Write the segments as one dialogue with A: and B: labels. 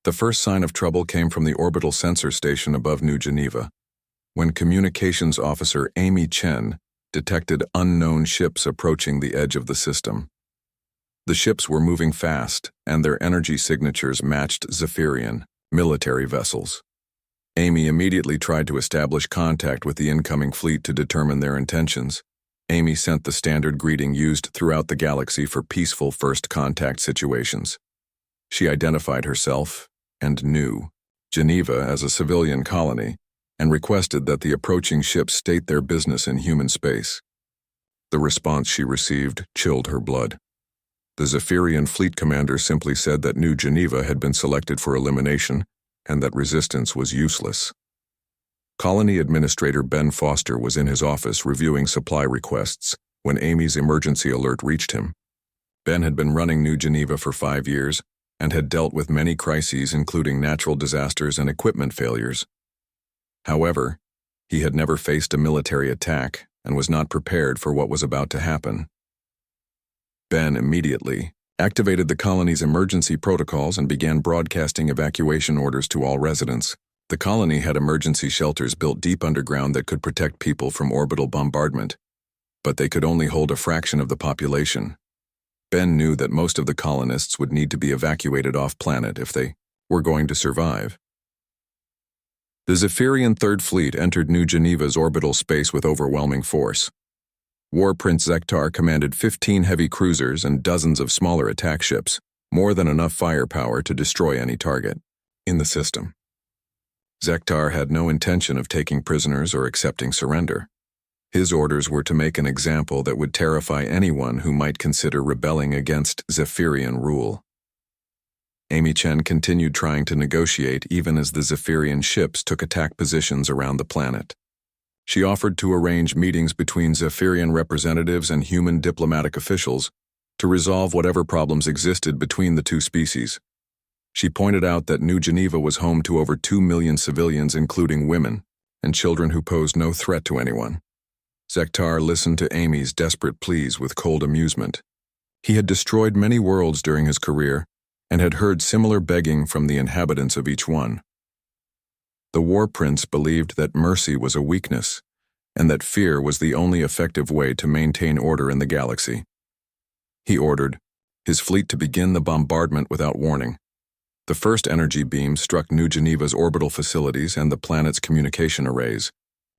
A: The first sign of trouble came from the orbital sensor station above New Geneva, when Communications Officer Amy Chen detected unknown ships approaching the edge of the system. The ships were moving fast, and their energy signatures matched Zephyrian military vessels. Amy immediately tried to establish contact with the incoming fleet to determine their intentions. Amy sent the standard greeting used throughout the galaxy for peaceful first contact situations. She identified herself and New Geneva as a civilian colony and requested that the approaching ships state their business in human space. The response she received chilled her blood. The Zephyrian fleet commander simply said that New Geneva had been selected for elimination and that resistance was useless. Colony Administrator Ben Foster was in his office reviewing supply requests when Amy's emergency alert reached him. Ben had been running New Geneva for 5 years and had dealt with many crises including natural disasters and equipment failures. However, he had never faced a military attack and was not prepared for what was about to happen. Ben immediately activated the colony's emergency protocols and began broadcasting evacuation orders to all residents. The colony had emergency shelters built deep underground that could protect people from orbital bombardment, but they could only hold a fraction of the population. Ben knew that most of the colonists would need to be evacuated off-planet if they were going to survive. The Zephyrian Third Fleet entered New Geneva's orbital space with overwhelming force. War Prince Zektar commanded 15 heavy cruisers and dozens of smaller attack ships, more than enough firepower to destroy any target in the system. Zektar had no intention of taking prisoners or accepting surrender. His orders were to make an example that would terrify anyone who might consider rebelling against Zephyrian rule. Amy Chen continued trying to negotiate even as the Zephyrian ships took attack positions around the planet. She offered to arrange meetings between Zephyrian representatives and human diplomatic officials to resolve whatever problems existed between the two species. She pointed out that New Geneva was home to over 2 million civilians, including women and children who posed no threat to anyone. Zektar listened to Amy's desperate pleas with cold amusement. He had destroyed many worlds during his career and had heard similar begging from the inhabitants of each one. The War Prince believed that mercy was a weakness and that fear was the only effective way to maintain order in the galaxy. He ordered his fleet to begin the bombardment without warning. The first energy beam struck New Geneva's orbital facilities and the planet's communication arrays.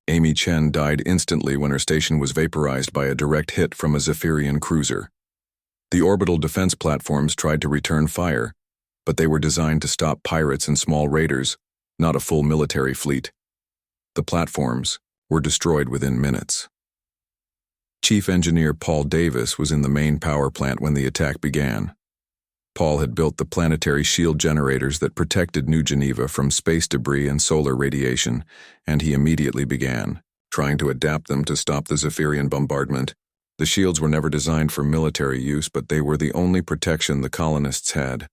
A: Amy Chen died instantly when her station was vaporized by a direct hit from a Zephyrian cruiser. The orbital defense platforms tried to return fire, but they were designed to stop pirates and small raiders, not a full military fleet. The platforms were destroyed within minutes. Chief Engineer Paul Davis was in the main power plant when the attack began. Paul had built the planetary shield generators that protected New Geneva from space debris and solar radiation, and he immediately began trying to adapt them to stop the Zephyrian bombardment. The shields were never designed for military use, but they were the only protection the colonists had.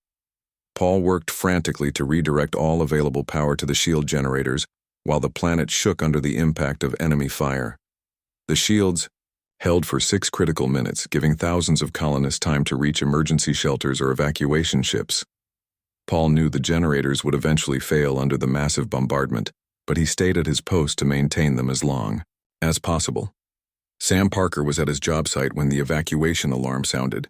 A: Paul worked frantically to redirect all available power to the shield generators while the planet shook under the impact of enemy fire. The shields held for 6 critical minutes, giving thousands of colonists time to reach emergency shelters or evacuation ships. Paul knew the generators would eventually fail under the massive bombardment, but he stayed at his post to maintain them as long as possible. Sam Parker was at his job site when the evacuation alarm sounded.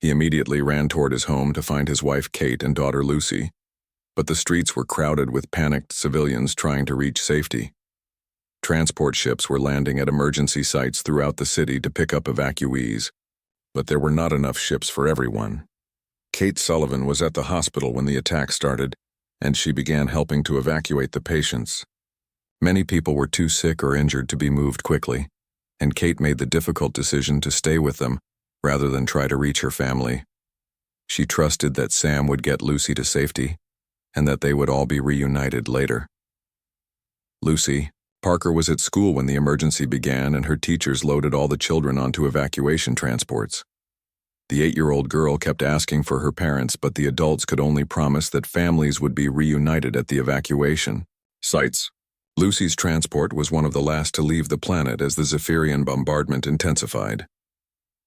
A: He immediately ran toward his home to find his wife Kate and daughter Lucy, but the streets were crowded with panicked civilians trying to reach safety. Transport ships were landing at emergency sites throughout the city to pick up evacuees, but there were not enough ships for everyone. Kate Sullivan was at the hospital when the attack started, and she began helping to evacuate the patients. Many people were too sick or injured to be moved quickly, and Kate made the difficult decision to stay with them rather than try to reach her family. She trusted that Sam would get Lucy to safety and that they would all be reunited later. Lucy, Parker was at school when the emergency began, and her teachers loaded all the children onto evacuation transports. The 8-year-old girl kept asking for her parents, but the adults could only promise that families would be reunited at the evacuation sites. Lucy's transport was one of the last to leave the planet as the Zephyrian bombardment intensified.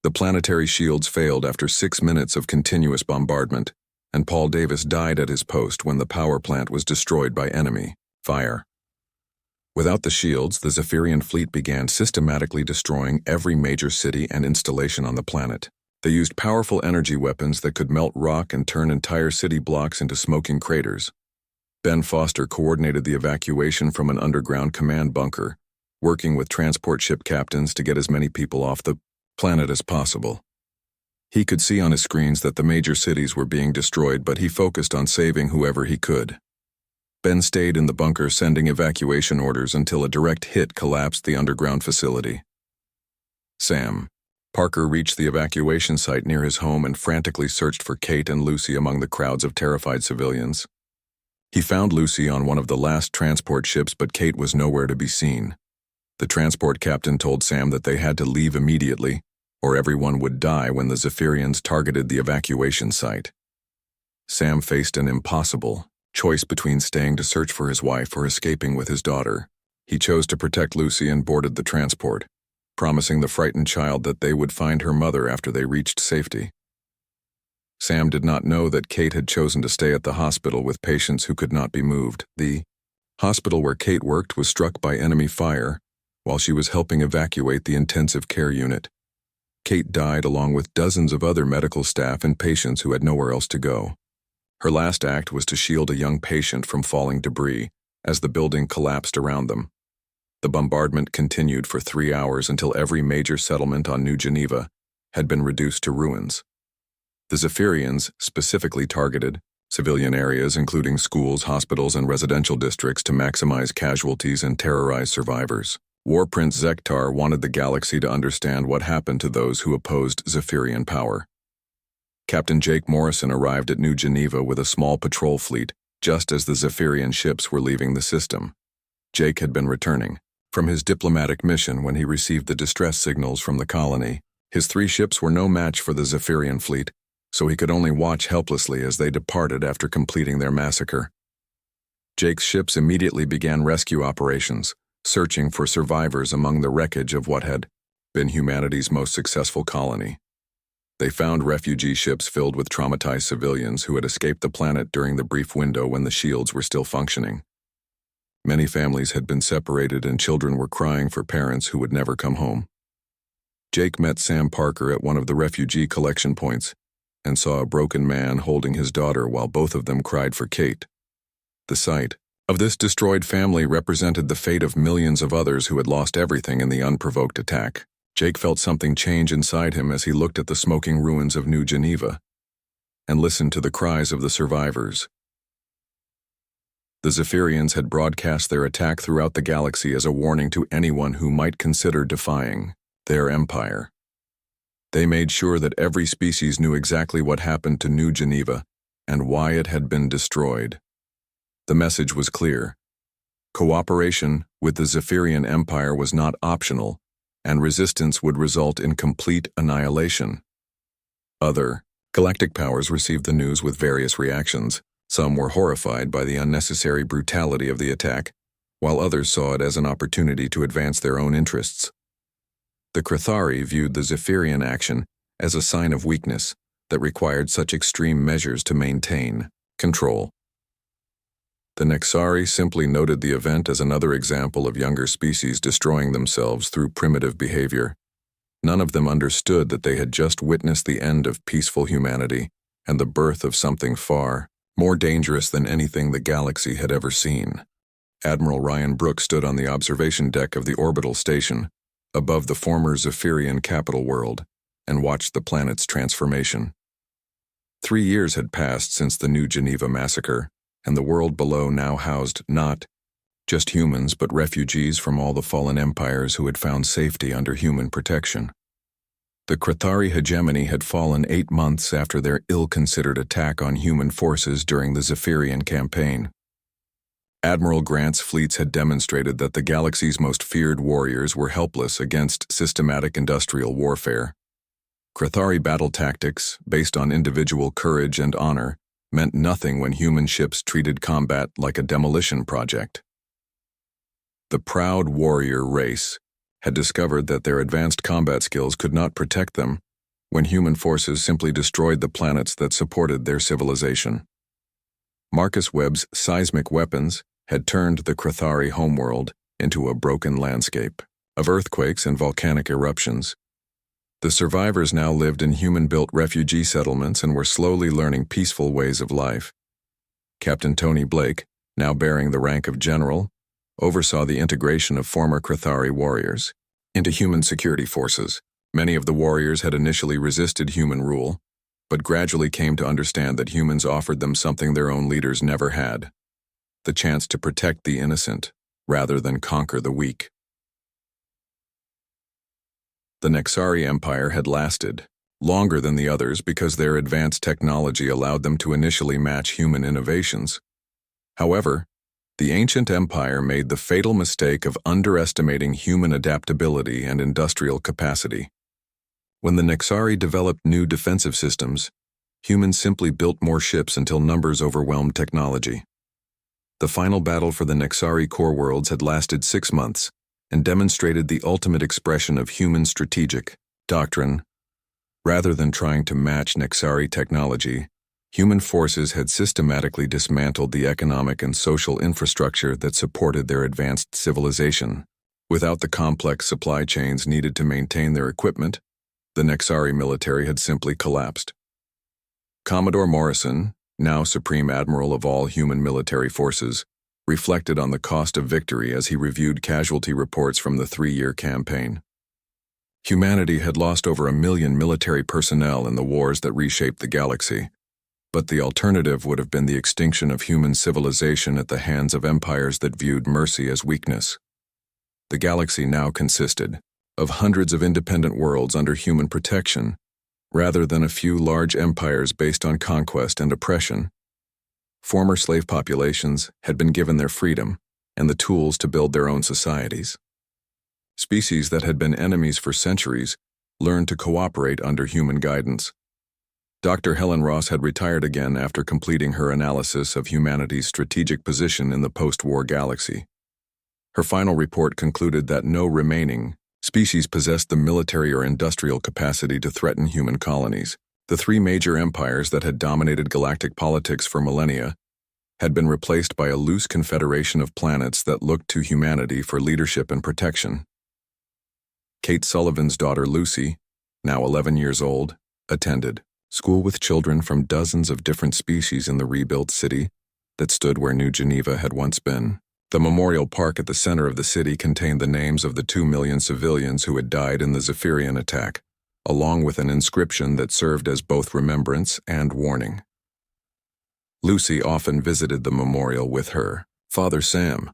A: The planetary shields failed after 6 minutes of continuous bombardment, and Paul Davis died at his post when the power plant was destroyed by enemy fire. Without the shields, the Zephyrian fleet began systematically destroying every major city and installation on the planet. They used powerful energy weapons that could melt rock and turn entire city blocks into smoking craters. Ben Foster coordinated the evacuation from an underground command bunker, working with transport ship captains to get as many people off the planet as possible. He could see on his screens that the major cities were being destroyed, but he focused on saving whoever he could. Ben stayed in the bunker sending evacuation orders until a direct hit collapsed the underground facility. Sam Parker reached the evacuation site near his home and frantically searched for Kate and Lucy among the crowds of terrified civilians. He found Lucy on one of the last transport ships, but Kate was nowhere to be seen. The transport captain told Sam that they had to leave immediately, or everyone would die when the Zephyrians targeted the evacuation site. Sam faced an impossible choice between staying to search for his wife or escaping with his daughter. He chose to protect Lucy and boarded the transport, promising the frightened child that they would find her mother after they reached safety. Sam did not know that Kate had chosen to stay at the hospital with patients who could not be moved. The hospital where Kate worked was struck by enemy fire while she was helping evacuate the intensive care unit. Kate died along with dozens of other medical staff and patients who had nowhere else to go. Her last act was to shield a young patient from falling debris as the building collapsed around them. The bombardment continued for 3 hours until every major settlement on New Geneva had been reduced to ruins. The Zephyrians specifically targeted civilian areas including schools, hospitals, and residential districts to maximize casualties and terrorize survivors. War Prince Zektar wanted the galaxy to understand what happened to those who opposed Zephyrian power. Captain Jake Morrison arrived at New Geneva with a small patrol fleet just as the Zephyrian ships were leaving the system. Jake had been returning from his diplomatic mission when he received the distress signals from the colony. His 3 ships were no match for the Zephyrian fleet, so he could only watch helplessly as they departed after completing their massacre. Jake's ships immediately began rescue operations, searching for survivors among the wreckage of what had been humanity's most successful colony. They found refugee ships filled with traumatized civilians who had escaped the planet during the brief window when the shields were still functioning. Many families had been separated and children were crying for parents who would never come home. Jake met Sam Parker at one of the refugee collection points and saw a broken man holding his daughter while both of them cried for Kate. The sight of this destroyed family represented the fate of millions of others who had lost everything in the unprovoked attack. Jake felt something change inside him as he looked at the smoking ruins of New Geneva and listened to the cries of the survivors. The Zephyrians had broadcast their attack throughout the galaxy as a warning to anyone who might consider defying their empire. They made sure that every species knew exactly what happened to New Geneva and why it had been destroyed. The message was clear. Cooperation with the Zephyrian Empire was not optional, and resistance would result in complete annihilation. Other galactic powers received the news with various reactions. Some were horrified by the unnecessary brutality of the attack, while others saw it as an opportunity to advance their own interests. The Crithari viewed the Zephyrian action as a sign of weakness that required such extreme measures to maintain control. The Nexari simply noted the event as another example of younger species destroying themselves through primitive behavior. None of them understood that they had just witnessed the end of peaceful humanity and the birth of something far more dangerous than anything the galaxy had ever seen. Admiral Ryan Brooks stood on the observation deck of the orbital station, above the former Zephyrian capital world, and watched the planet's transformation. 3 years had passed since the New Geneva massacre, and the world below now housed not just humans but refugees from all the fallen empires who had found safety under human protection. The Crithari hegemony had fallen 8 months after their ill-considered attack on human forces during the Zephyrian campaign. Admiral Grant's fleets had demonstrated that the galaxy's most feared warriors were helpless against systematic industrial warfare. Crithari battle tactics, based on individual courage and honor, meant nothing when human ships treated combat like a demolition project. The proud warrior race had discovered that their advanced combat skills could not protect them when human forces simply destroyed the planets that supported their civilization. Marcus Webb's seismic weapons had turned the Krathari homeworld into a broken landscape of earthquakes and volcanic eruptions. The survivors now lived in human-built refugee settlements and were slowly learning peaceful ways of life. Captain Tony Blake, now bearing the rank of general, oversaw the integration of former Krathari warriors into human security forces. Many of the warriors had initially resisted human rule, but gradually came to understand that humans offered them something their own leaders never had: the chance to protect the innocent rather than conquer the weak. The Nexari Empire had lasted longer than the others because their advanced technology allowed them to initially match human innovations. However, the ancient empire made the fatal mistake of underestimating human adaptability and industrial capacity. When the Nexari developed new defensive systems, humans simply built more ships until numbers overwhelmed technology. The final battle for the Nexari core worlds had lasted 6 months and demonstrated the ultimate expression of human strategic doctrine. Rather than trying to match Nexari technology, human forces had systematically dismantled the economic and social infrastructure that supported their advanced civilization. Without the complex supply chains needed to maintain their equipment, the Nexari military had simply collapsed. Commodore Morrison, now Supreme Admiral of all human military forces, reflected on the cost of victory as he reviewed casualty reports from the 3-year campaign. Humanity had lost over 1 million military personnel in the wars that reshaped the galaxy, but the alternative would have been the extinction of human civilization at the hands of empires that viewed mercy as weakness. The galaxy now consisted of hundreds of independent worlds under human protection, rather than a few large empires based on conquest and oppression. Former slave populations had been given their freedom and the tools to build their own societies. Species that had been enemies for centuries learned to cooperate under human guidance. Dr. Helen Ross had retired again after completing her analysis of humanity's strategic position in the post-war galaxy. Her final report concluded that no remaining species possessed the military or industrial capacity to threaten human colonies. The 3 major empires that had dominated galactic politics for millennia had been replaced by a loose confederation of planets that looked to humanity for leadership and protection. Kate Sullivan's daughter Lucy, now 11 years old, attended school with children from dozens of different species in the rebuilt city that stood where New Geneva had once been. The memorial park at the center of the city contained the names of the 2 million civilians who had died in the Zephyrian attack, along with an inscription that served as both remembrance and warning. Lucy often visited the memorial with her father Sam,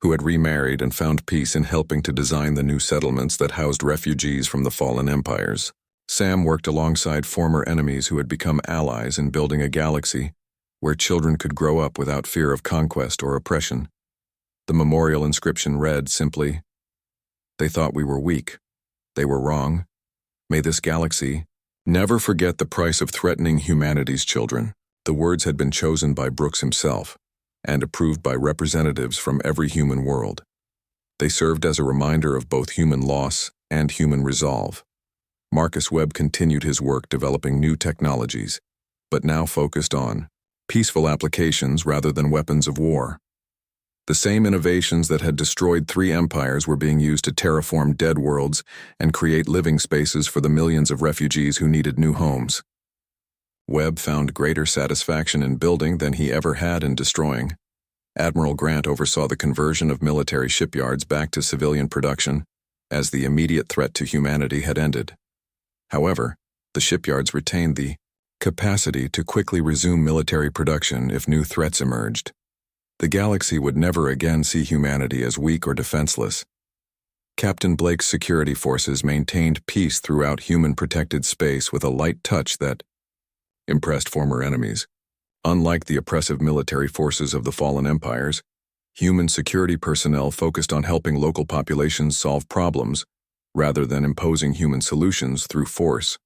A: who had remarried and found peace in helping to design the new settlements that housed refugees from the fallen empires. Sam worked alongside former enemies who had become allies in building a galaxy where children could grow up without fear of conquest or oppression. The memorial inscription read simply, "They thought we were weak. They were wrong. May this galaxy never forget the price of threatening humanity's children." The words had been chosen by Brooks himself and approved by representatives from every human world. They served as a reminder of both human loss and human resolve. Marcus Webb continued his work developing new technologies, but now focused on peaceful applications rather than weapons of war. The same innovations that had destroyed 3 empires were being used to terraform dead worlds and create living spaces for the millions of refugees who needed new homes. Webb found greater satisfaction in building than he ever had in destroying. Admiral Grant oversaw the conversion of military shipyards back to civilian production, as the immediate threat to humanity had ended. However, the shipyards retained the capacity to quickly resume military production if new threats emerged. The galaxy would never again see humanity as weak or defenseless. Captain Blake's security forces maintained peace throughout human-protected space with a light touch that impressed former enemies. Unlike the oppressive military forces of the fallen empires, human security personnel focused on helping local populations solve problems rather than imposing human solutions through force.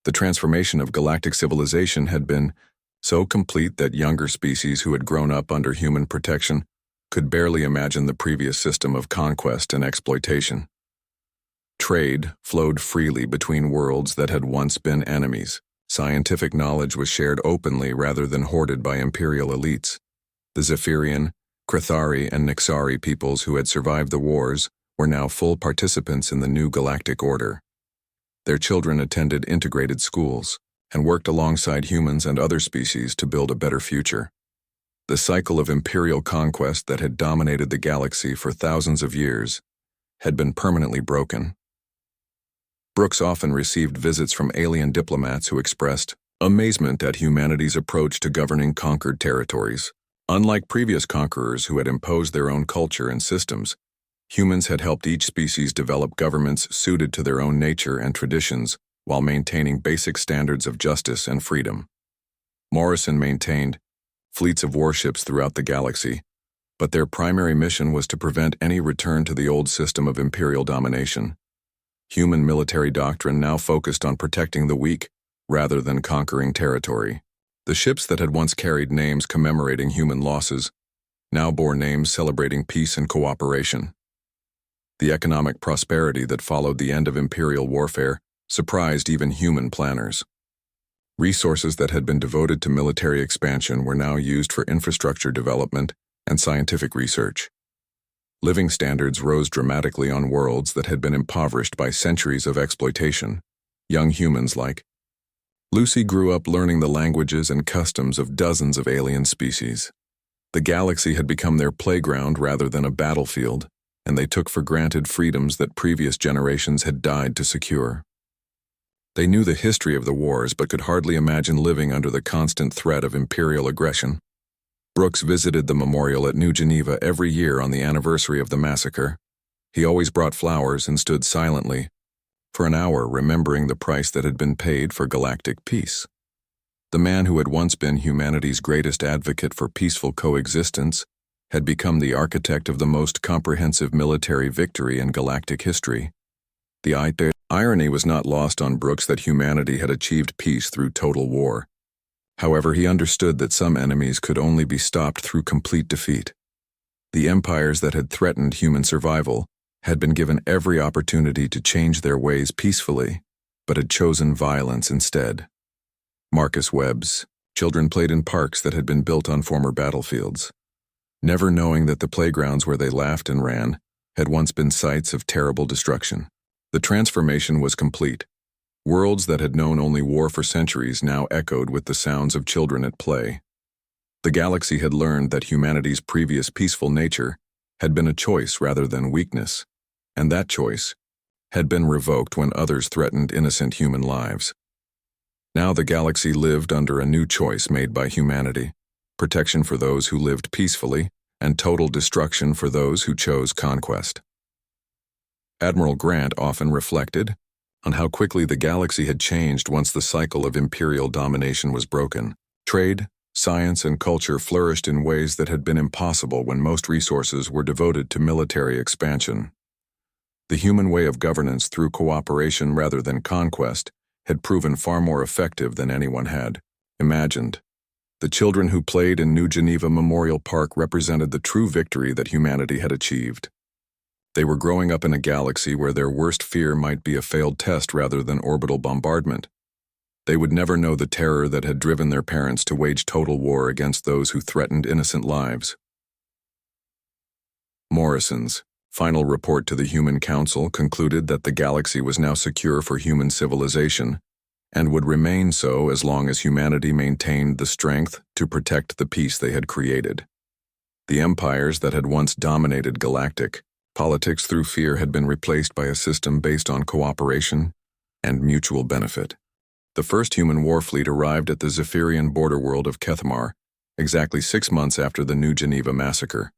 A: The transformation of galactic civilization had been so complete that younger species who had grown up under human protection could barely imagine the previous system of conquest and exploitation. Trade flowed freely between worlds that had once been enemies. Scientific knowledge was shared openly rather than hoarded by imperial elites. The Zephyrian, Crethari, and Nixari peoples who had survived the wars were now full participants in the new galactic order. Their children attended integrated schools and worked alongside humans and other species to build a better future. The cycle of imperial conquest that had dominated the galaxy for thousands of years had been permanently broken. Brooks often received visits from alien diplomats who expressed amazement at humanity's approach to governing conquered territories. Unlike previous conquerors who had imposed their own culture and systems, humans had helped each species develop governments suited to their own nature and traditions while maintaining basic standards of justice and freedom. Morrison maintained fleets of warships throughout the galaxy, but their primary mission was to prevent any return to the old system of imperial domination. Human military doctrine now focused on protecting the weak rather than conquering territory. The ships that had once carried names commemorating human losses now bore names celebrating peace and cooperation. The economic prosperity that followed the end of imperial warfare surprised even human planners. Resources that had been devoted to military expansion were now used for infrastructure development and scientific research. Living standards rose dramatically on worlds that had been impoverished by centuries of exploitation. Young humans like Lucy grew up learning the languages and customs of dozens of alien species. The galaxy had become their playground rather than a battlefield, and they took for granted freedoms that previous generations had died to secure. They knew the history of the wars but could hardly imagine living under the constant threat of imperial aggression. Brooks visited the memorial at New Geneva every year on the anniversary of the massacre. He always brought flowers and stood silently for an hour remembering the price that had been paid for galactic peace. The man who had once been humanity's greatest advocate for peaceful coexistence had become the architect of the most comprehensive military victory in galactic history. The irony was not lost on Brooks that humanity had achieved peace through total war. However, he understood that some enemies could only be stopped through complete defeat. The empires that had threatened human survival had been given every opportunity to change their ways peacefully, but had chosen violence instead. Marcus Webb's children played in parks that had been built on former battlefields, never knowing that the playgrounds where they laughed and ran had once been sites of terrible destruction. The transformation was complete. Worlds that had known only war for centuries now echoed with the sounds of children at play. The galaxy had learned that humanity's previous peaceful nature had been a choice rather than weakness, and that choice had been revoked when others threatened innocent human lives. Now the galaxy lived under a new choice made by humanity: protection for those who lived peacefully and total destruction for those who chose conquest. Admiral Grant often reflected on how quickly the galaxy had changed once the cycle of imperial domination was broken. Trade, science, and culture flourished in ways that had been impossible when most resources were devoted to military expansion. The human way of governance through cooperation rather than conquest had proven far more effective than anyone had imagined. The children who played in New Geneva Memorial Park represented the true victory that humanity had achieved. They were growing up in a galaxy where their worst fear might be a failed test rather than orbital bombardment. They would never know the terror that had driven their parents to wage total war against those who threatened innocent lives. Morrison's final report to the Human Council concluded that the galaxy was now secure for human civilization, and would remain so as long as humanity maintained the strength to protect the peace they had created. The empires that had once dominated galactic politics through fear had been replaced by a system based on cooperation and mutual benefit. The first human war fleet arrived at the Zephyrian border world of Kethmar, exactly 6 months after the New Geneva massacre.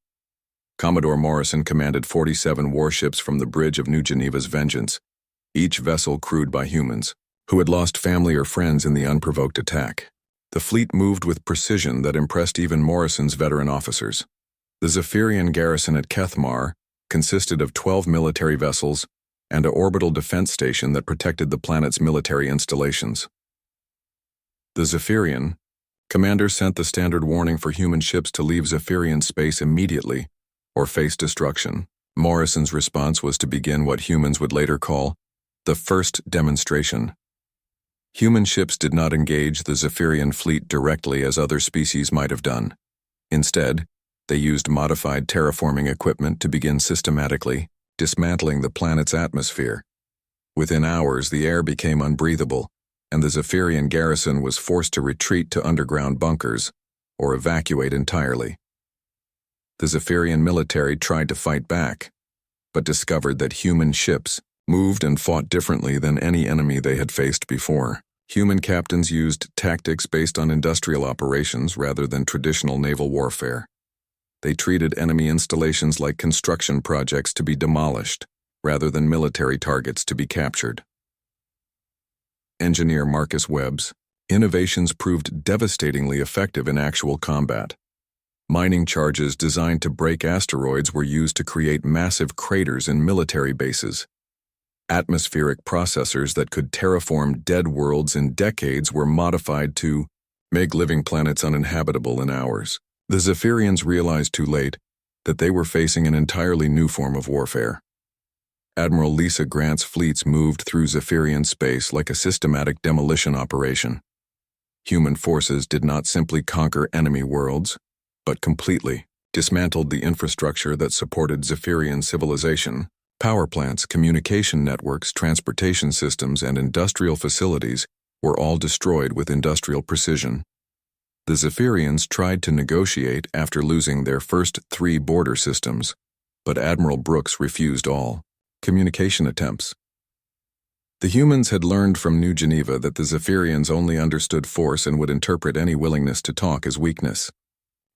A: Commodore Morrison commanded 47 warships from the bridge of New Geneva's Vengeance, each vessel crewed by humans who had lost family or friends in the unprovoked attack. The fleet moved with precision that impressed even Morrison's veteran officers. The Zephyrian garrison at Kethmar consisted of 12 military vessels and an orbital defense station that protected the planet's military installations. The Zephyrian commander sent the standard warning for human ships to leave Zephyrian space immediately or face destruction. Morrison's response was to begin what humans would later call the first demonstration. Human ships did not engage the Zephyrian fleet directly as other species might have done. Instead, they used modified terraforming equipment to begin systematically dismantling the planet's atmosphere. Within hours, the air became unbreathable, and the Zephyrian garrison was forced to retreat to underground bunkers or evacuate entirely. The Zephyrian military tried to fight back, but discovered that human ships moved and fought differently than any enemy they had faced before. Human captains used tactics based on industrial operations rather than traditional naval warfare. They treated enemy installations like construction projects to be demolished, rather than military targets to be captured. Engineer Marcus Webb's innovations proved devastatingly effective in actual combat. Mining charges designed to break asteroids were used to create massive craters in military bases. Atmospheric processors that could terraform dead worlds in decades were modified to make living planets uninhabitable in hours. The Zephyrians realized too late that they were facing an entirely new form of warfare. Admiral Lisa Grant's fleets moved through Zephyrian space like a systematic demolition operation. Human forces did not simply conquer enemy worlds, but completely dismantled the infrastructure that supported Zephyrian civilization. Power plants, communication networks, transportation systems, and industrial facilities were all destroyed with industrial precision. The Zephyrians tried to negotiate after losing their first 3 border systems, but Admiral Brooks refused all communication attempts. The humans had learned from New Geneva that the Zephyrians only understood force and would interpret any willingness to talk as weakness.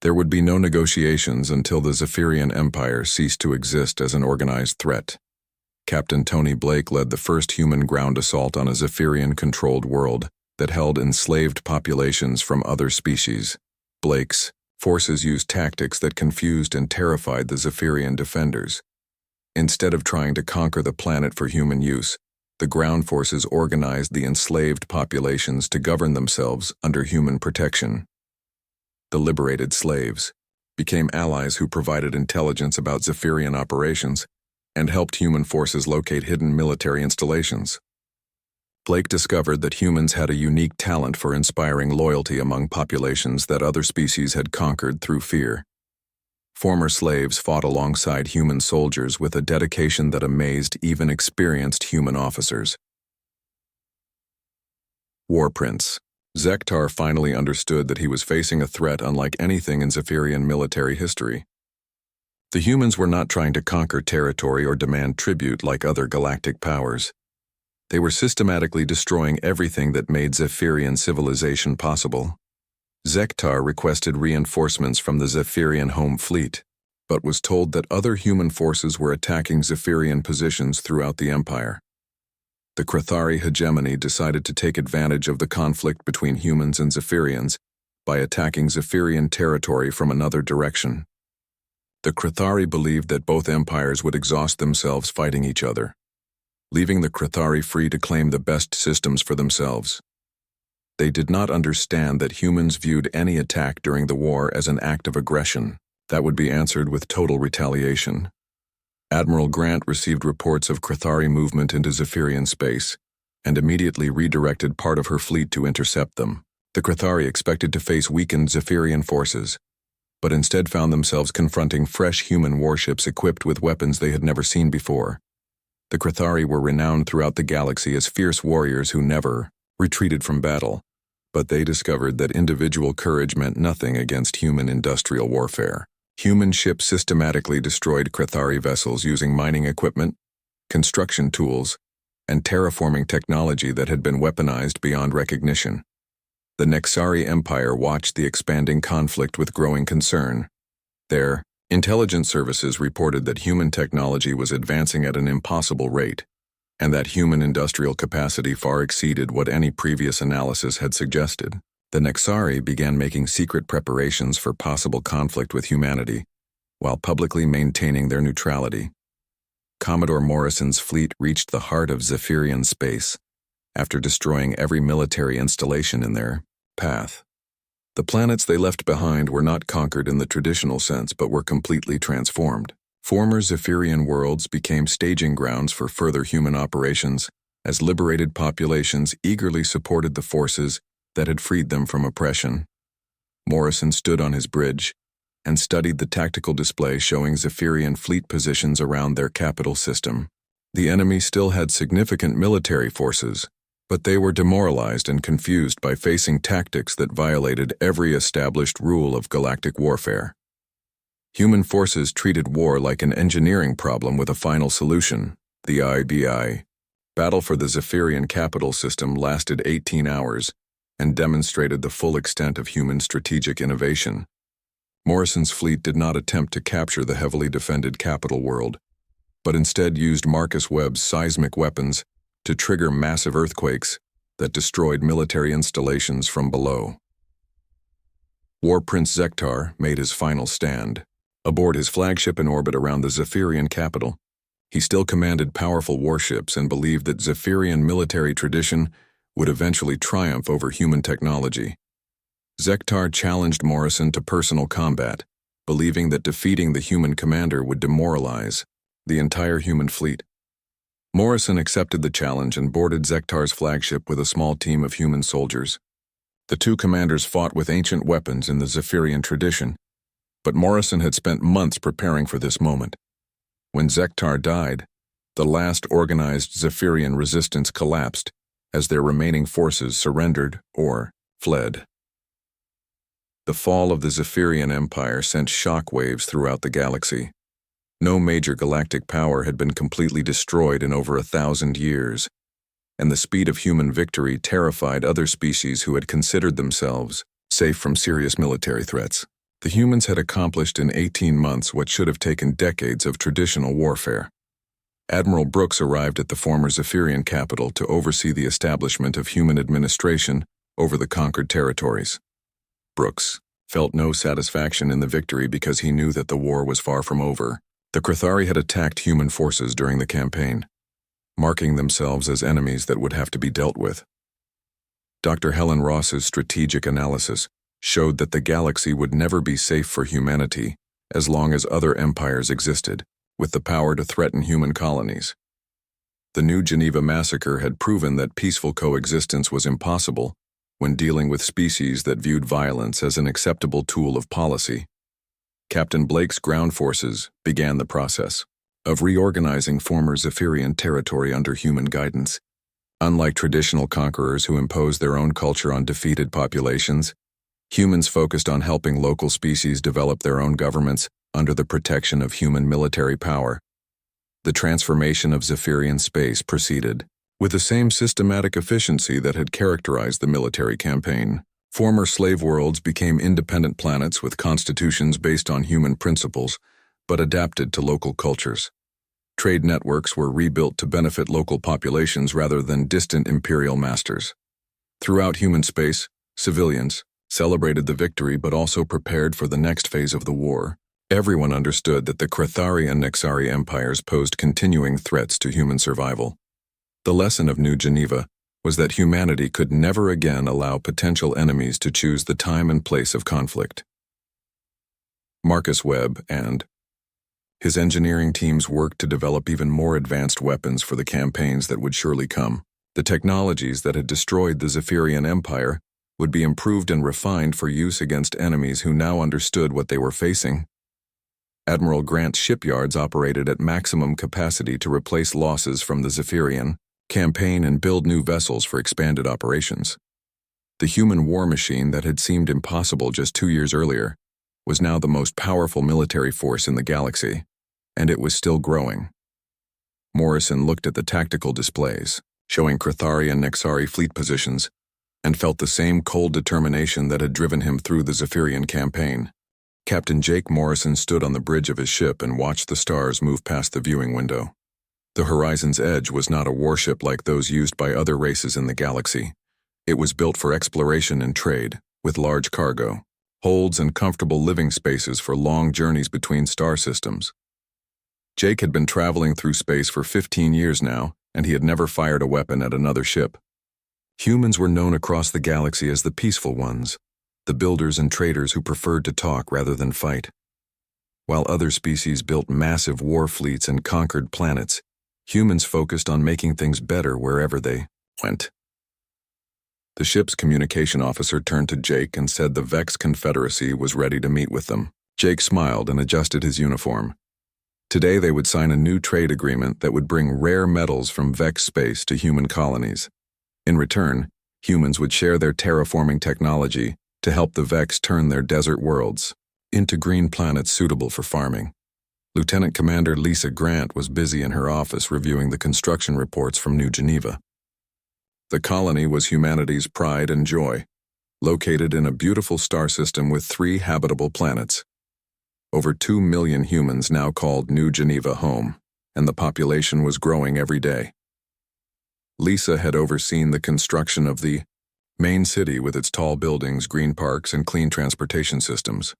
A: There would be no negotiations until the Zephyrian Empire ceased to exist as an organized threat. Captain Tony Blake led the first human ground assault on a Zephyrian-controlled world that held enslaved populations from other species. Blake's forces used tactics that confused and terrified the Zephyrian defenders. Instead of trying to conquer the planet for human use, the ground forces organized the enslaved populations to govern themselves under human protection. The liberated slaves became allies who provided intelligence about Zephyrian operations and helped human forces locate hidden military installations. Blake discovered that humans had a unique talent for inspiring loyalty among populations that other species had conquered through fear. Former slaves fought alongside human soldiers with a dedication that amazed even experienced human officers. War Prince. Zektar finally understood that he was facing a threat unlike anything in Zephyrian military history. The humans were not trying to conquer territory or demand tribute like other galactic powers. They were systematically destroying everything that made Zephyrian civilization possible. Zektar requested reinforcements from the Zephyrian home fleet, but was told that other human forces were attacking Zephyrian positions throughout the Empire. The Crithari hegemony decided to take advantage of the conflict between humans and Zephyrians by attacking Zephyrian territory from another direction. The Crithari believed that both empires would exhaust themselves fighting each other, leaving the Crithari free to claim the best systems for themselves. They did not understand that humans viewed any attack during the war as an act of aggression that would be answered with total retaliation. Admiral Grant received reports of Crithari movement into Zephyrian space and immediately redirected part of her fleet to intercept them. The Crithari expected to face weakened Zephyrian forces, but instead found themselves confronting fresh human warships equipped with weapons they had never seen before. The Crithari were renowned throughout the galaxy as fierce warriors who never retreated from battle, but they discovered that individual courage meant nothing against human industrial warfare. Human ships systematically destroyed Crithari vessels using mining equipment, construction tools, and terraforming technology that had been weaponized beyond recognition. The Nexari Empire watched the expanding conflict with growing concern. Their intelligence services reported that human technology was advancing at an impossible rate, and that human industrial capacity far exceeded what any previous analysis had suggested. The Nexari began making secret preparations for possible conflict with humanity, while publicly maintaining their neutrality. Commodore Morrison's fleet reached the heart of Zephyrian space after destroying every military installation in their path. The planets they left behind were not conquered in the traditional sense but were completely transformed. Former Zephyrian worlds became staging grounds for further human operations, as liberated populations eagerly supported the forces that had freed them from oppression. Morrison stood on his bridge and studied the tactical display showing Zephyrian fleet positions around their capital system. The enemy still had significant military forces, but they were demoralized and confused by facing tactics that violated every established rule of galactic warfare. Human forces treated war like an engineering problem with a final solution, the IBI. Battle for the Zephyrian capital system lasted 18 hours and demonstrated the full extent of human strategic innovation. Morrison's fleet did not attempt to capture the heavily defended capital world, but instead used Marcus Webb's seismic weapons to trigger massive earthquakes that destroyed military installations from below. War Prince Zektar made his final stand. Aboard his flagship in orbit around the Zephyrian capital, he still commanded powerful warships and believed that Zephyrian military tradition would eventually triumph over human technology. Zektar challenged Morrison to personal combat, believing that defeating the human commander would demoralize the entire human fleet. Morrison accepted the challenge and boarded Zektar's flagship with a small team of human soldiers. The two commanders fought with ancient weapons in the Zephyrian tradition, but Morrison had spent months preparing for this moment. When Zektar died, the last organized Zephyrian resistance collapsed as their remaining forces surrendered or fled. The fall of the Zephyrian Empire sent shockwaves throughout the galaxy. No major galactic power had been completely destroyed in over 1,000 years, and the speed of human victory terrified other species who had considered themselves safe from serious military threats. The humans had accomplished in 18 months what should have taken decades of traditional warfare. Admiral Brooks arrived at the former Zephyrian capital to oversee the establishment of human administration over the conquered territories. Brooks felt no satisfaction in the victory because he knew that the war was far from over. The Crithari had attacked human forces during the campaign, marking themselves as enemies that would have to be dealt with. Dr. Helen Ross's strategic analysis showed that the galaxy would never be safe for humanity as long as other empires existed, with the power to threaten human colonies. The New Geneva massacre had proven that peaceful coexistence was impossible when dealing with species that viewed violence as an acceptable tool of policy. Captain Blake's ground forces began the process of reorganizing former Zephyrian territory under human guidance. Unlike traditional conquerors who imposed their own culture on defeated populations, humans focused on helping local species develop their own governments under the protection of human military power. The transformation of Zephyrian space proceeded with the same systematic efficiency that had characterized the military campaign. Former slave worlds became independent planets with constitutions based on human principles, but adapted to local cultures. Trade networks were rebuilt to benefit local populations rather than distant imperial masters. Throughout human space, civilians celebrated the victory but also prepared for the next phase of the war. Everyone understood that the Crithari and Nexari empires posed continuing threats to human survival. The lesson of New Geneva was that humanity could never again allow potential enemies to choose the time and place of conflict. Marcus Webb and his engineering teams worked to develop even more advanced weapons for the campaigns that would surely come. The technologies that had destroyed the Zephyrian Empire would be improved and refined for use against enemies who now understood what they were facing. Admiral Grant's shipyards operated at maximum capacity to replace losses from the Zephyrian campaign and build new vessels for expanded operations. The human war machine that had seemed impossible just 2 years earlier was now the most powerful military force in the galaxy, and it was still growing. Morrison looked at the tactical displays, showing Crithari and Nexari fleet positions, and felt the same cold determination that had driven him through the Zephyrian campaign. Captain Jake Morrison stood on the bridge of his ship and watched the stars move past the viewing window. The Horizon's Edge was not a warship like those used by other races in the galaxy. It was built for exploration and trade, with large cargo, holds and comfortable living spaces for long journeys between star systems. Jake had been traveling through space for 15 years now, and he had never fired a weapon at another ship. Humans were known across the galaxy as the peaceful ones, the builders and traders who preferred to talk rather than fight. While other species built massive war fleets and conquered planets, humans focused on making things better wherever they went. The ship's communication officer turned to Jake and said the Vex Confederacy was ready to meet with them. Jake smiled and adjusted his uniform. Today they would sign a new trade agreement that would bring rare metals from Vex space to human colonies. In return, humans would share their terraforming technology to help the Vex turn their desert worlds into green planets suitable for farming. Lieutenant Commander Lisa Grant was busy in her office reviewing the construction reports from New Geneva. The colony was humanity's pride and joy, located in a beautiful star system with 3 habitable planets. Over 2 million humans now called New Geneva home, and the population was growing every day. Lisa had overseen the construction of the main city with its tall buildings, green parks, and clean transportation systems.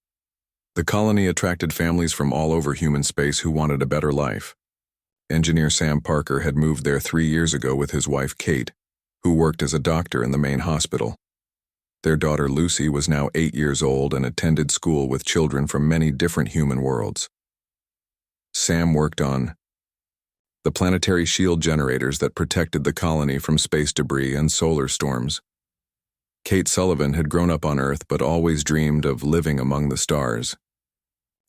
A: The colony attracted families from all over human space who wanted a better life. Engineer Sam Parker had moved there 3 years ago with his wife Kate, who worked as a doctor in the main hospital. Their daughter Lucy was now 8 years old and attended school with children from many different human worlds. Sam worked on the planetary shield generators that protected the colony from space debris and solar storms. Kate Sullivan had grown up on Earth but always dreamed of living among the stars.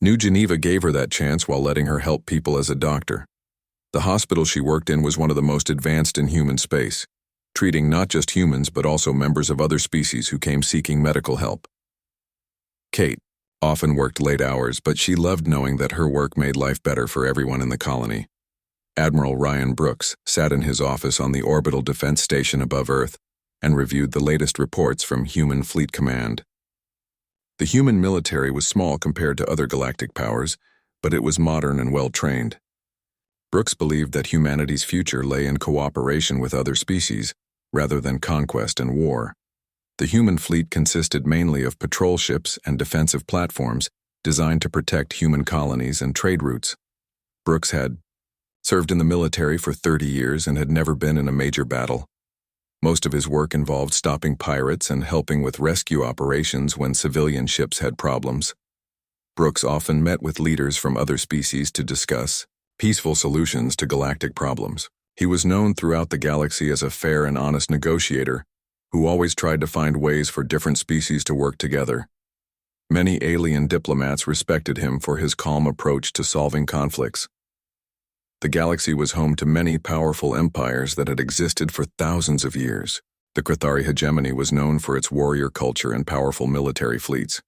A: New Geneva gave her that chance while letting her help people as a doctor. The hospital she worked in was one of the most advanced in human space, treating not just humans but also members of other species who came seeking medical help. Kate often worked late hours, but she loved knowing that her work made life better for everyone in the colony. Admiral Ryan Brooks sat in his office on the orbital defense station above Earth and reviewed the latest reports from Human Fleet Command. The human military was small compared to other galactic powers, but it was modern and well-trained. Brooks believed that humanity's future lay in cooperation with other species, rather than conquest and war. The human fleet consisted mainly of patrol ships and defensive platforms designed to protect human colonies and trade routes. Brooks had served in the military for 30 years and had never been in a major battle. Most of his work involved stopping pirates and helping with rescue operations when civilian ships had problems. Brooks often met with leaders from other species to discuss peaceful solutions to galactic problems. He was known throughout the galaxy as a fair and honest negotiator who always tried to find ways for different species to work together. Many alien diplomats respected him for his calm approach to solving conflicts. The galaxy was home to many powerful empires that had existed for thousands of years. The Krathari hegemony was known for its warrior culture and powerful military fleets.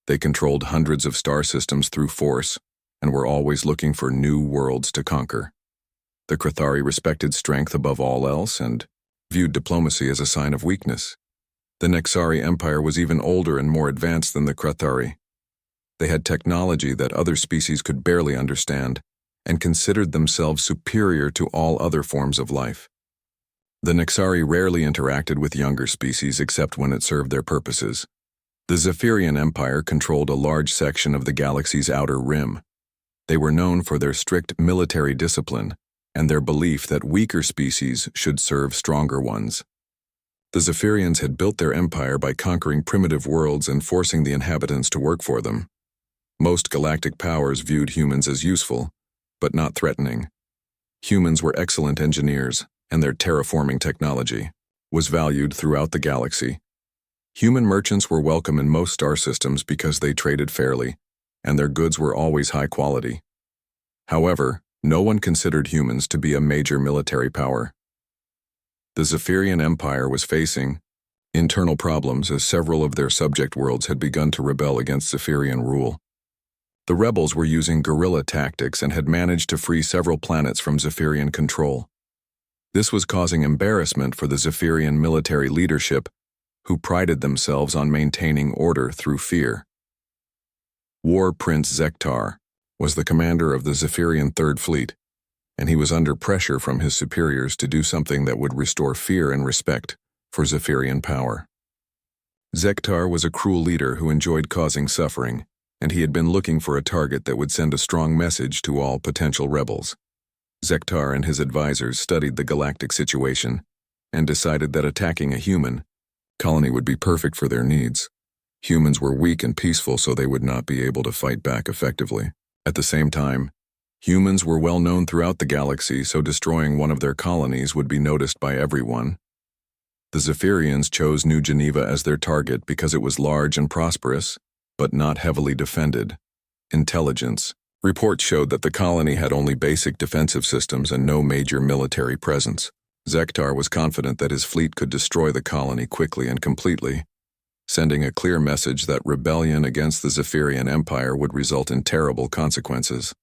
A: They controlled hundreds of star systems through force and were always looking for new worlds to conquer. The Krathari respected strength above all else and viewed diplomacy as a sign of weakness. The Nexari Empire was even older and more advanced than the Krathari. They had technology that other species could barely understand and considered themselves superior to all other forms of life. The Nexari rarely interacted with younger species except when it served their purposes. The Zephyrian Empire controlled a large section of the galaxy's outer rim. They were known for their strict military discipline and their belief that weaker species should serve stronger ones. The Zephyrians had built their empire by conquering primitive worlds and forcing the inhabitants to work for them. Most galactic powers viewed humans as useful, but not threatening. Humans were excellent engineers, and their terraforming technology was valued throughout the galaxy. Human merchants were welcome in most star systems because they traded fairly, and their goods were always high quality. However, no one considered humans to be a major military power. The Zephyrian Empire was facing internal problems as several of their subject worlds had begun to rebel against Zephyrian rule. The rebels were using guerrilla tactics and had managed to free several planets from Zephyrian control. This was causing embarrassment for the Zephyrian military leadership, who prided themselves on maintaining order through fear. War Prince Zektar was the commander of the Zephyrian Third Fleet, and he was under pressure from his superiors to do something that would restore fear and respect for Zephyrian power. Zektar was a cruel leader who enjoyed causing suffering, and he had been looking for a target that would send a strong message to all potential rebels. Zektar and his advisors studied the galactic situation and decided that attacking a human colony would be perfect for their needs. Humans were weak and peaceful, so they would not be able to fight back effectively. At the same time, humans were well known throughout the galaxy, so destroying one of their colonies would be noticed by everyone. The Zephyrians chose New Geneva as their target because it was large and prosperous, but not heavily defended. Intelligence. Reports showed that the colony had only basic defensive systems and no major military presence. Zektar was confident that his fleet could destroy the colony quickly and completely, sending a clear message that rebellion against the Zephyrian Empire would result in terrible consequences.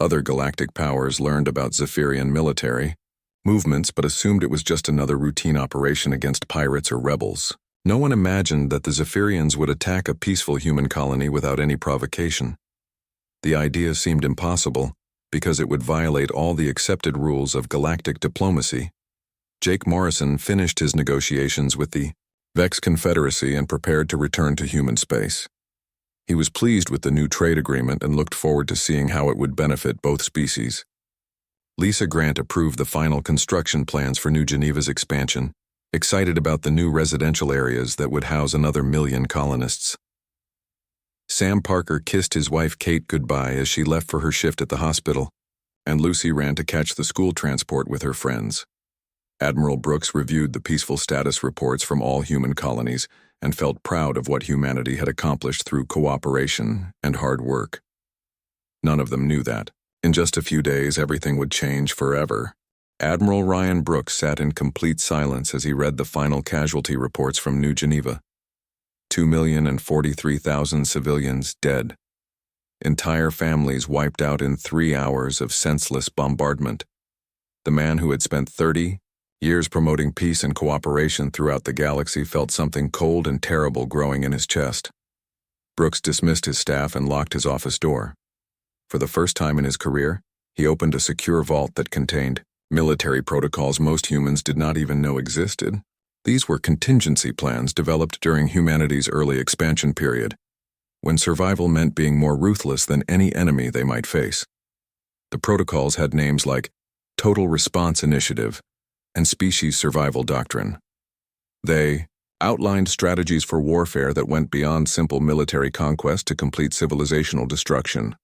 A: Other galactic powers learned about Zephyrian military movements but assumed it was just another routine operation against pirates or rebels. No one imagined that the Zephyrians would attack a peaceful human colony without any provocation. The idea seemed impossible because it would violate all the accepted rules of galactic diplomacy. Jake Morrison finished his negotiations with the Vex Confederacy and prepared to return to human space. He was pleased with the new trade agreement and looked forward to seeing how it would benefit both species. Lisa Grant approved the final construction plans for New Geneva's expansion, excited about the new residential areas that would house another 1 million colonists. Sam Parker kissed his wife Kate goodbye as she left for her shift at the hospital, and Lucy ran to catch the school transport with her friends. Admiral Brooks reviewed the peaceful status reports from all human colonies and felt proud of what humanity had accomplished through cooperation and hard work. None of them knew that. In just a few days, everything would change forever. Admiral Ryan Brooks sat in complete silence as he read the final casualty reports from New Geneva. 2,043,000 civilians dead. Entire families wiped out in 3 hours of senseless bombardment. The man who had spent 30 years promoting peace and cooperation throughout the galaxy felt something cold and terrible growing in his chest. Brooks dismissed his staff and locked his office door. For the first time in his career, he opened a secure vault that contained military protocols most humans did not even know existed. These were contingency plans developed during humanity's early expansion period, when survival meant being more ruthless than any enemy they might face. The protocols had names like Total Response Initiative and Species Survival Doctrine. They outlined strategies for warfare that went beyond simple military conquest to complete civilizational destruction.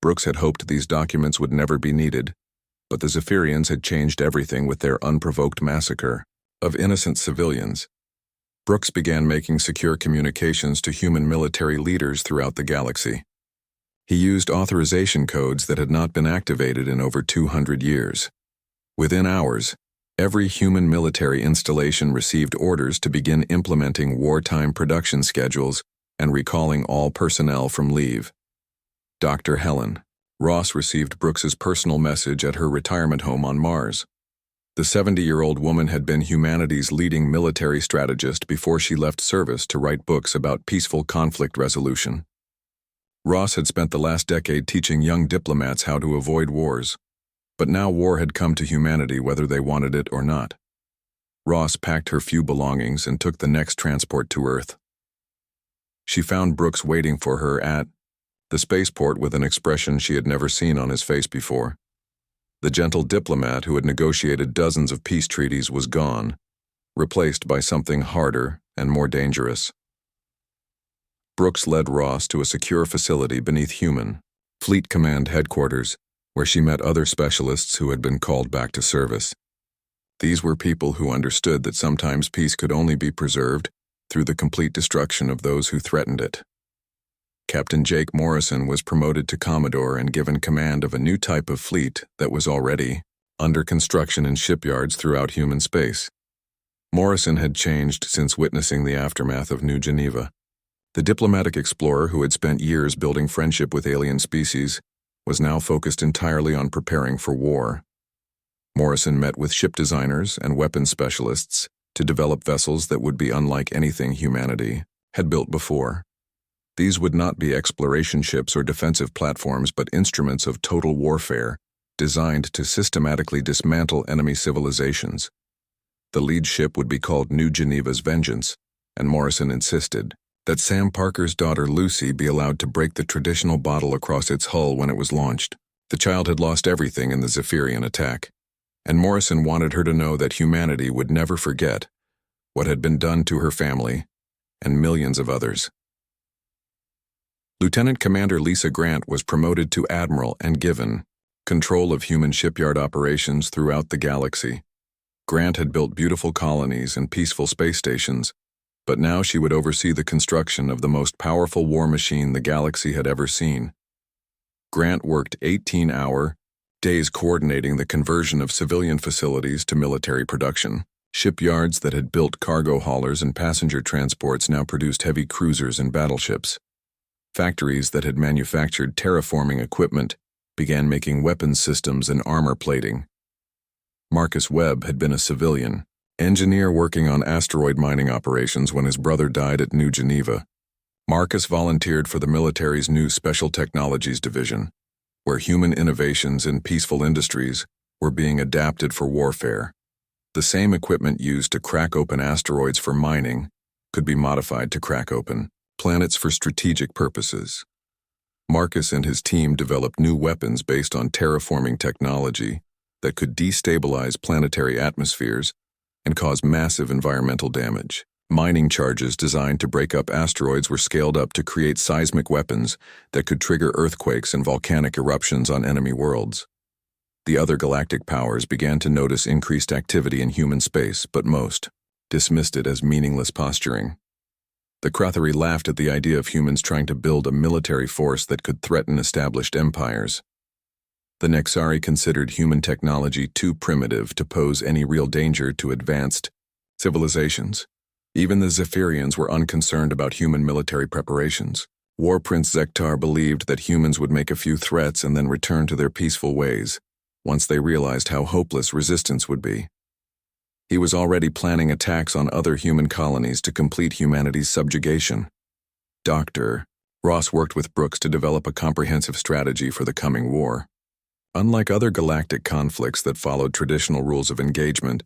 A: Brooks had hoped these documents would never be needed, but the Zephyrians had changed everything with their unprovoked massacre of innocent civilians. Brooks began making secure communications to human military leaders throughout the galaxy. He used authorization codes that had not been activated in over 200 years. Within hours, every human military installation received orders to begin implementing wartime production schedules and recalling all personnel from leave. Dr. Helen Ross received Brooks's personal message at her retirement home on Mars. The 70-year-old woman had been humanity's leading military strategist before she left service to write books about peaceful conflict resolution. Ross had spent the last decade teaching young diplomats how to avoid wars, but now war had come to humanity whether they wanted it or not. Ross packed her few belongings and took the next transport to Earth. She found Brooks waiting for her at the spaceport with an expression she had never seen on his face before. The gentle diplomat who had negotiated dozens of peace treaties was gone, replaced by something harder and more dangerous. Brooks led Ross to a secure facility beneath Human Fleet Command headquarters, where she met other specialists who had been called back to service. These were people who understood that sometimes peace could only be preserved through the complete destruction of those who threatened it. Captain Jake Morrison was promoted to Commodore and given command of a new type of fleet that was already under construction in shipyards throughout human space. Morrison had changed since witnessing the aftermath of New Geneva. The diplomatic explorer who had spent years building friendship with alien species was now focused entirely on preparing for war. Morrison met with ship designers and weapons specialists to develop vessels that would be unlike anything humanity had built before. These would not be exploration ships or defensive platforms, but instruments of total warfare designed to systematically dismantle enemy civilizations. The lead ship would be called New Geneva's Vengeance, and Morrison insisted that Sam Parker's daughter Lucy be allowed to break the traditional bottle across its hull when it was launched. The child had lost everything in the Zephyrian attack, and Morrison wanted her to know that humanity would never forget what had been done to her family and millions of others. Lieutenant Commander Lisa Grant was promoted to admiral and given control of human shipyard operations throughout the galaxy. Grant had built beautiful colonies and peaceful space stations, but now she would oversee the construction of the most powerful war machine the galaxy had ever seen. Grant worked 18-hour days coordinating the conversion of civilian facilities to military production. Shipyards that had built cargo haulers and passenger transports now produced heavy cruisers and battleships. Factories that had manufactured terraforming equipment began making weapons systems and armor plating. Marcus Webb had been a civilian engineer working on asteroid mining operations when his brother died at New Geneva. Marcus volunteered for the military's new Special Technologies Division, where human innovations in peaceful industries were being adapted for warfare. The same equipment used to crack open asteroids for mining could be modified to crack open planets for strategic purposes. Marcus and his team developed new weapons based on terraforming technology that could destabilize planetary atmospheres and cause massive environmental damage. Mining charges designed to break up asteroids were scaled up to create seismic weapons that could trigger earthquakes and volcanic eruptions on enemy worlds. The other galactic powers began to notice increased activity in human space, but most dismissed it as meaningless posturing. The Krathari laughed at the idea of humans trying to build a military force that could threaten established empires. The Nexari considered human technology too primitive to pose any real danger to advanced civilizations. Even the Zephyrians were unconcerned about human military preparations. War Prince Zektar believed that humans would make a few threats and then return to their peaceful ways, once they realized how hopeless resistance would be. He was already planning attacks on other human colonies to complete humanity's subjugation. Dr. Ross worked with Brooks to develop a comprehensive strategy for the coming war. Unlike other galactic conflicts that followed traditional rules of engagement,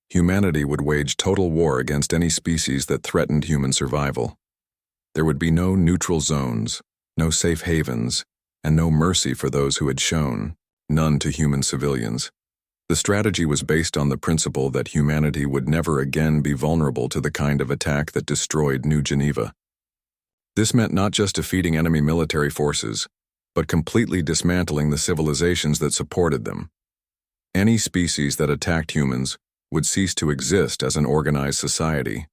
A: humanity would wage total war against any species that threatened human survival. There would be no neutral zones, no safe havens, and no mercy for those who had shown none to human civilians. The strategy was based on the principle that humanity would never again be vulnerable to the kind of attack that destroyed New Geneva. This meant not just defeating enemy military forces, but completely dismantling the civilizations that supported them. Any species that attacked humans would cease to exist as an organized society.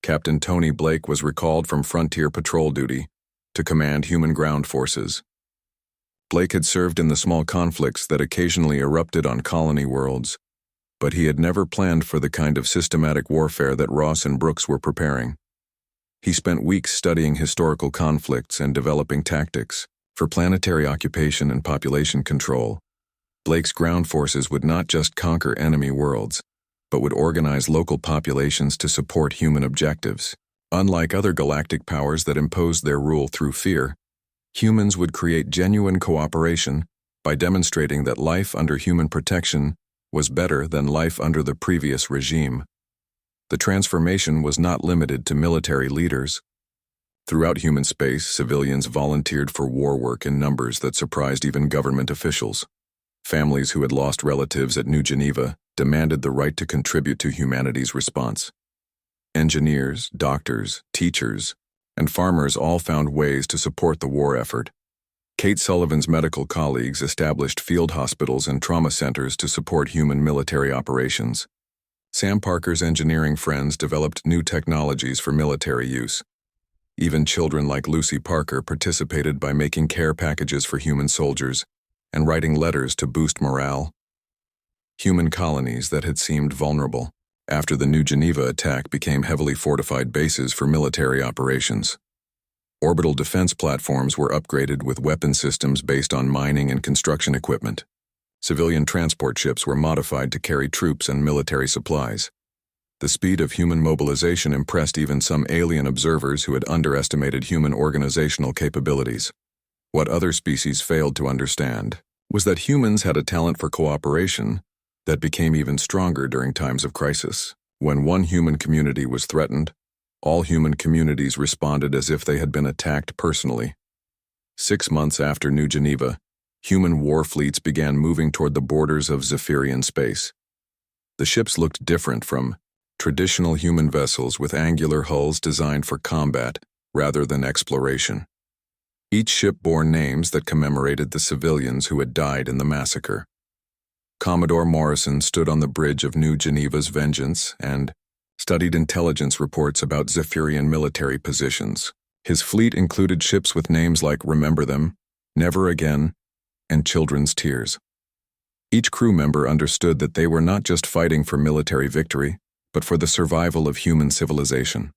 A: Captain Tony Blake was recalled from frontier patrol duty to command human ground forces. Blake had served in the small conflicts that occasionally erupted on colony worlds, but he had never planned for the kind of systematic warfare that Ross and Brooks were preparing. He spent weeks studying historical conflicts and developing tactics for planetary occupation and population control. Blake's ground forces would not just conquer enemy worlds, but would organize local populations to support human objectives. Unlike other galactic powers that imposed their rule through fear, humans would create genuine cooperation by demonstrating that life under human protection was better than life under the previous regime. The transformation was not limited to military leaders. Throughout human space, civilians volunteered for war work in numbers that surprised even government officials. Families who had lost relatives at New Geneva demanded the right to contribute to humanity's response. Engineers, doctors, teachers, and farmers all found ways to support the war effort. Kate Sullivan's medical colleagues established field hospitals and trauma centers to support human military operations. Sam Parker's engineering friends developed new technologies for military use. Even children like Lucy Parker participated by making care packages for human soldiers and writing letters to boost morale. Human colonies that had seemed vulnerable after the New Geneva attack became heavily fortified bases for military operations. Orbital defense platforms were upgraded with weapon systems based on mining and construction equipment. Civilian transport ships were modified to carry troops and military supplies. The speed of human mobilization impressed even some alien observers who had underestimated human organizational capabilities. What other species failed to understand was that humans had a talent for cooperation that became even stronger during times of crisis. When one human community was threatened, all human communities responded as if they had been attacked personally. 6 months after New Geneva, human war fleets began moving toward the borders of Zephyrian space. The ships looked different from traditional human vessels with angular hulls designed for combat rather than exploration. Each ship bore names that commemorated the civilians who had died in the massacre. Commodore Morrison stood on the bridge of New Geneva's Vengeance and studied intelligence reports about Zephyrian military positions. His fleet included ships with names like Remember Them, Never Again, and Children's Tears. Each crew member understood that they were not just fighting for military victory, but for the survival of human civilization.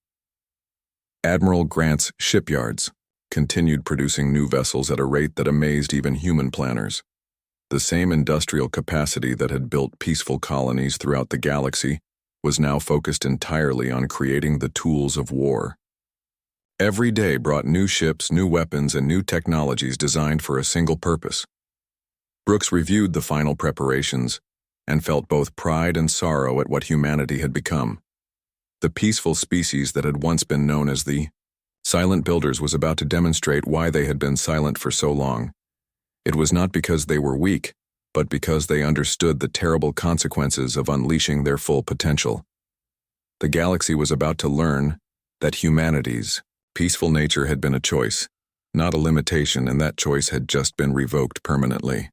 A: Admiral Grant's shipyards continued producing new vessels at a rate that amazed even human planners. The same industrial capacity that had built peaceful colonies throughout the galaxy was now focused entirely on creating the tools of war. Every day brought new ships, new weapons, and new technologies designed for a single purpose. Brooks reviewed the final preparations and felt both pride and sorrow at what humanity had become. The peaceful species that had once been known as the Silent Builders was about to demonstrate why they had been silent for so long. It was not because they were weak, but because they understood the terrible consequences of unleashing their full potential. The galaxy was about to learn that humanity's peaceful nature had been a choice, not a limitation, and that choice had just been revoked permanently.